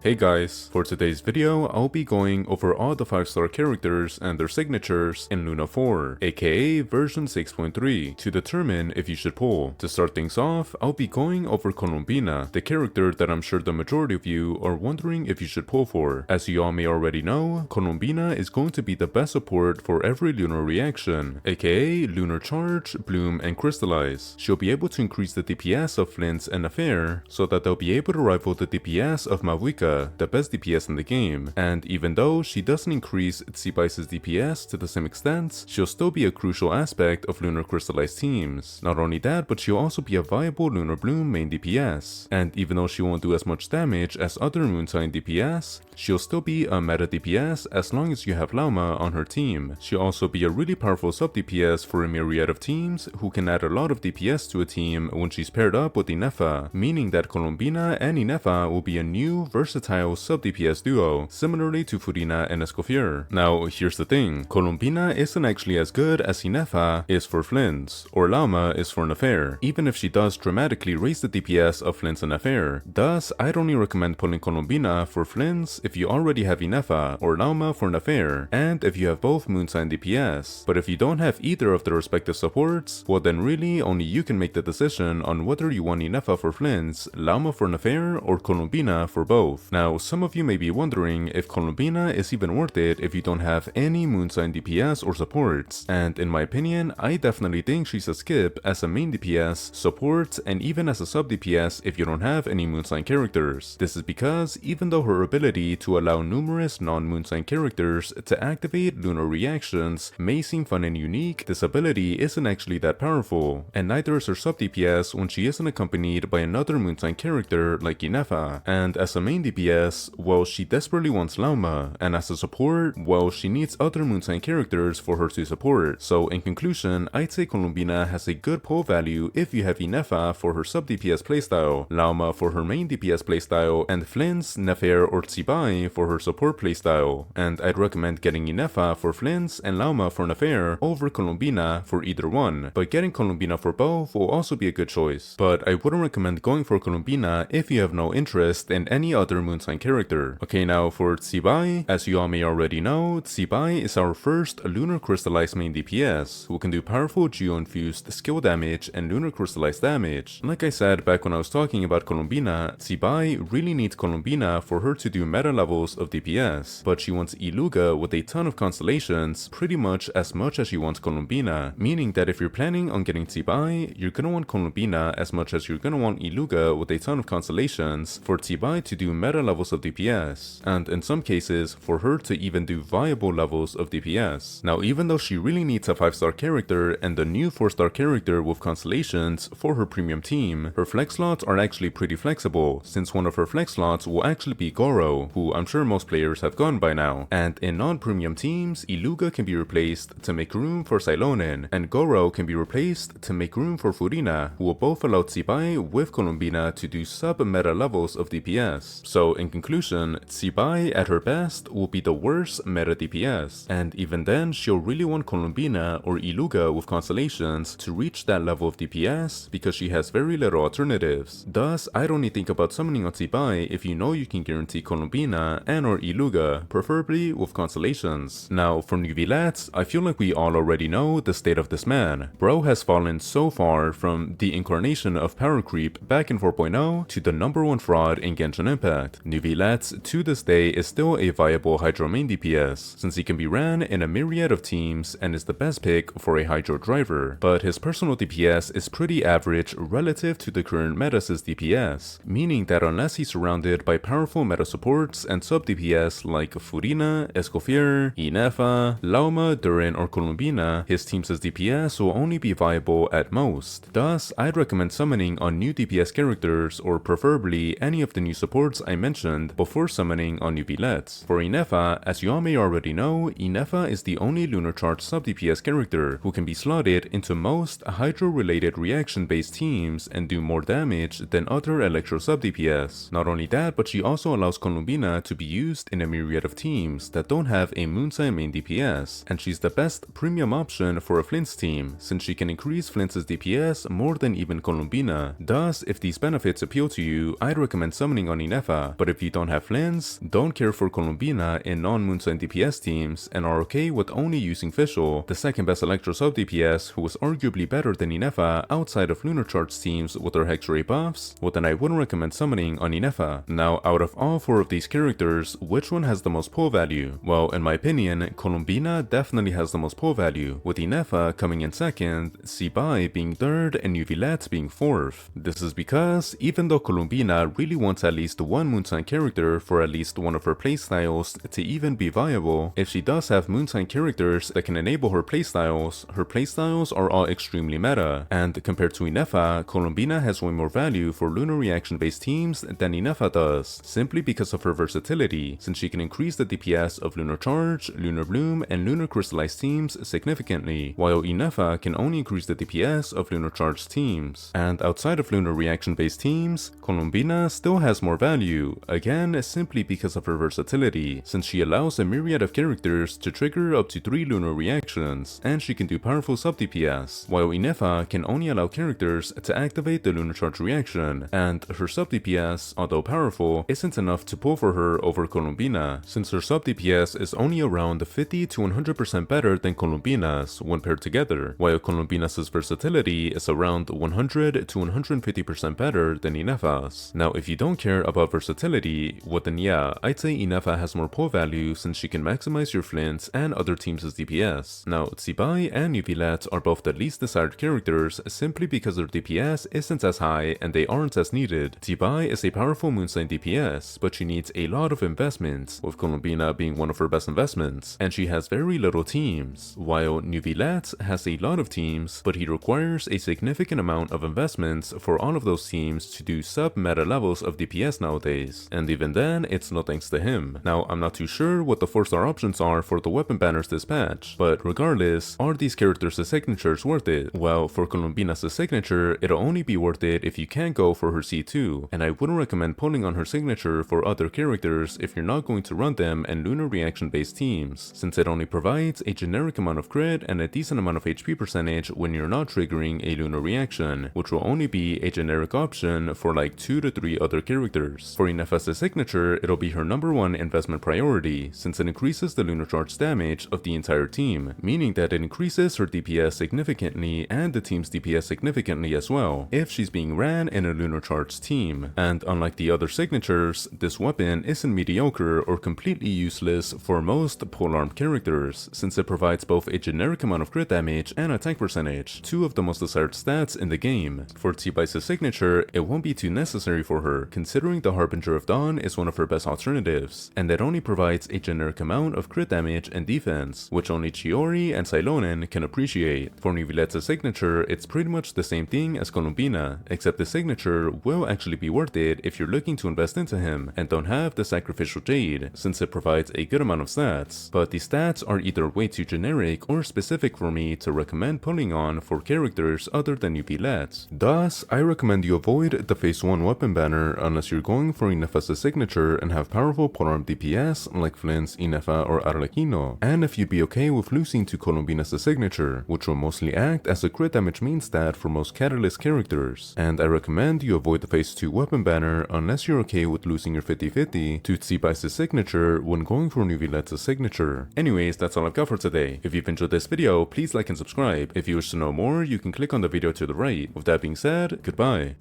Hey guys, for today's video, I'll be going over all the 5-star characters and their signatures in Luna 4, aka version 6.3, to determine if you should pull. To start things off, I'll be going over Columbina, the character that I'm sure the majority of you are wondering if you should pull for. As you all may already know, Columbina is going to be the best support for every lunar reaction, aka Lunar Charge, Bloom, and Crystallize. She'll be able to increase the DPS of Flints and Affair, so that they'll be able to rival the DPS of Mavuika, the best DPS in the game, and even though she doesn't increase Zibai's DPS to the same extent, she'll still be a crucial aspect of Lunar Crystallized teams. Not only that, but she'll also be a viable Lunar Bloom main DPS, and even though she won't do as much damage as other Moonsign DPS, she'll still be a meta DPS as long as you have Lauma on her team. She'll also be a really powerful sub DPS for a myriad of teams who can add a lot of DPS to a team when she's paired up with Ineffa, meaning that Columbina and Ineffa will be a new versatile sub DPS duo, similarly to Furina and Escoffier. Now here's the thing, Columbina isn't actually as good as Ineffa is for Flints, or Lauma is for an Affair, even if she does dramatically raise the DPS of Flints and Affair. Thus, I'd only recommend pulling Columbina for Flints if you already have Ineffa or Lauma for an Affair, and if you have both Moonsign DPS. But if you don't have either of the respective supports, well then really only you can make the decision on whether you want Ineffa for Flints, Lauma for an Affair, or Columbina for both. Now, some of you may be wondering if Columbina is even worth it if you don't have any Moonsign DPS or supports, and in my opinion, I definitely think she's a skip as a main DPS, support, and even as a sub DPS if you don't have any Moonsign characters. This is because even though her ability to allow numerous non-Moonsign characters to activate lunar reactions may seem fun and unique, this ability isn't actually that powerful, and neither is her sub DPS when she isn't accompanied by another Moonsign character like Ineffa. And as a main DPS, well, she desperately wants Lauma, and as a support, well, she needs other Moonsign characters for her to support. So in conclusion, I'd say Columbina has a good pull value if you have Ineffa for her sub DPS playstyle, Lauma for her main DPS playstyle, and Flints, Nefer, or Zibai for her support playstyle. And I'd recommend getting Ineffa for Flints and Lauma for Nefer over Columbina for either one, but getting Columbina for both will also be a good choice. But I wouldn't recommend going for Columbina if you have no interest in any other Moonsign character. Okay, now for Zibai, as you all may already know, Zibai is our first Lunar Crystallized main DPS, who can do powerful Geo-infused skill damage and Lunar Crystallized damage. Like I said back when I was talking about Columbina, Zibai really needs Columbina for her to do meta levels of DPS, but she wants Iluga with a ton of constellations pretty much as she wants Columbina, meaning that if you're planning on getting Zibai, you're gonna want Columbina as much as you're gonna want Iluga with a ton of constellations for Zibai to do meta levels of DPS, and in some cases for her to even do viable levels of DPS. Now even though she really needs a 5-star character and a new 4-star character with constellations for her premium team, her flex slots are actually pretty flexible, since one of her flex slots will actually be Goro, who I'm sure most players have gone by now, and in non-premium teams, Iluga can be replaced to make room for Cylonin, and Goro can be replaced to make room for Furina, who will both allow Zibai with Columbina to do sub-meta levels of DPS. So in conclusion, Zibai at her best will be the worst meta DPS, and even then she'll really want Columbina or Iluga with constellations to reach that level of DPS because she has very little alternatives. Thus, I'd only think about summoning on Zibai if you know you can guarantee Columbina and or Iluga, preferably with constellations. Now for Neuvillette, I feel like we all already know the state of this man. Bro has fallen so far from the incarnation of power creep back in 4.0 to the #1 fraud in Genshin Impact. Neuvillette to this day is still a viable Hydro main DPS, since he can be ran in a myriad of teams and is the best pick for a Hydro driver, but his personal DPS is pretty average relative to the current meta's DPS, meaning that unless he's surrounded by powerful meta supports and sub DPS like Furina, Escoffier, Ineffa, Lauma, Durin, or Columbina, his team's DPS will only be viable at most. Thus, I'd recommend summoning on new DPS characters or preferably any of the new supports I mentioned before summoning on Neuvillette. For Ineffa, as you all may already know, Ineffa is the only Lunar Charge sub DPS character who can be slotted into most Hydro-related reaction-based teams and do more damage than other Electro sub DPS. Not only that, but she also allows Columbina to be used in a myriad of teams that don't have a Moonsign main DPS, and she's the best premium option for a Flints team, since she can increase Flints' DPS more than even Columbina. Thus, if these benefits appeal to you, I'd recommend summoning on Ineffa. Ineffa. But if you don't have Flints, don't care for Columbina in non-Moonsign DPS teams, and are okay with only using Fischl, the second best Electro sub DPS who was arguably better than Ineffa outside of Lunar Charge teams with their Hex Ray buffs, well then I wouldn't recommend summoning on Ineffa. Now out of all 4 of these characters, which one has the most pull value? Well, in my opinion, Columbina definitely has the most pull value, with Ineffa coming in second, Zibai being third, and Neuvillette being fourth. This is because, even though Columbina really wants at least one Moonsign character for at least one of her playstyles to even be viable, if she does have Moonsign characters that can enable her playstyles are all extremely meta, and compared to Ineffa, Columbina has way more value for lunar reaction based teams than Ineffa does, simply because of her versatility, since she can increase the DPS of Lunar Charge, Lunar Bloom, and Lunar Crystallized teams significantly, while Ineffa can only increase the DPS of Lunar Charge teams. And outside of lunar reaction based teams, Columbina still has more value, again simply because of her versatility, since she allows a myriad of characters to trigger up to 3 lunar reactions, and she can do powerful sub DPS, while Ineffa can only allow characters to activate the Lunar Charge reaction, and her sub DPS, although powerful, isn't enough to pull for her over Columbina, since her sub DPS is only around 50 to 100% better than Columbina's when paired together, while Columbina's versatility is around 100 to 150% better than Ineffa's. Now if you don't care about versatility, well then yeah, I'd say Ineffa has more pull value since she can maximize your Flints and other teams' DPS. Now Zibai and Neuvillette are both the least desired characters simply because their DPS isn't as high and they aren't as needed. Zibai is a powerful Moonsign DPS, but she needs a lot of investments, with Columbina being one of her best investments, and she has very little teams, while Neuvillette has a lot of teams, but he requires a significant amount of investments for all of those teams to do sub-meta levels of DPS nowadays, and even then, it's no thanks to him. Now, I'm not too sure what the 4-star options are for the weapon banners this patch, but regardless, are these characters' signatures worth it? Well, for Columbina's signature, it'll only be worth it if you can't go for her C2, and I wouldn't recommend pulling on her signature for other characters if you're not going to run them in lunar reaction based teams, since it only provides a generic amount of crit and a decent amount of HP percentage when you're not triggering a lunar reaction, which will only be a generic option for like 2 to 3 other characters. For Ineffa's signature, it'll be her #1 investment priority, since it increases the lunar charge damage of the entire team, meaning that it increases her DPS significantly and the team's DPS significantly as well, if she's being ran in a lunar charge team. And unlike the other signatures, this weapon isn't mediocre or completely useless for most polearm characters, since it provides both a generic amount of crit damage and attack percentage, 2 of the most desired stats in the game. For Zibai's signature, it won't be too necessary for her, considering the Harbinger of Dawn is one of her best alternatives, and it only provides a generic amount of crit damage and defense, which only Chiori and Cylonen can appreciate. For Neuvillette's signature, it's pretty much the same thing as Columbina, except the signature will actually be worth it if you're looking to invest into him and don't have the Sacrificial Jade, since it provides a good amount of stats, but these stats are either way too generic or specific for me to recommend pulling on for characters other than Neuvillette. Thus, I recommend you avoid the phase 1 weapon banner unless you're going for Ineffa's signature and have powerful polearm DPS like Flints, Ineffa, or Arlecchino, and if you'd be okay with losing to Columbina's signature, which will mostly act as a crit damage main stat for most Catalyst characters. And I recommend you avoid the phase 2 weapon banner unless you're okay with losing your 50-50 to Zibai's signature when going for Neuvillette's signature. Anyways, that's all I've got for today. If you've enjoyed this video, please like and subscribe. If you wish to know more, you can click on the video to the right. With that being said, goodbye.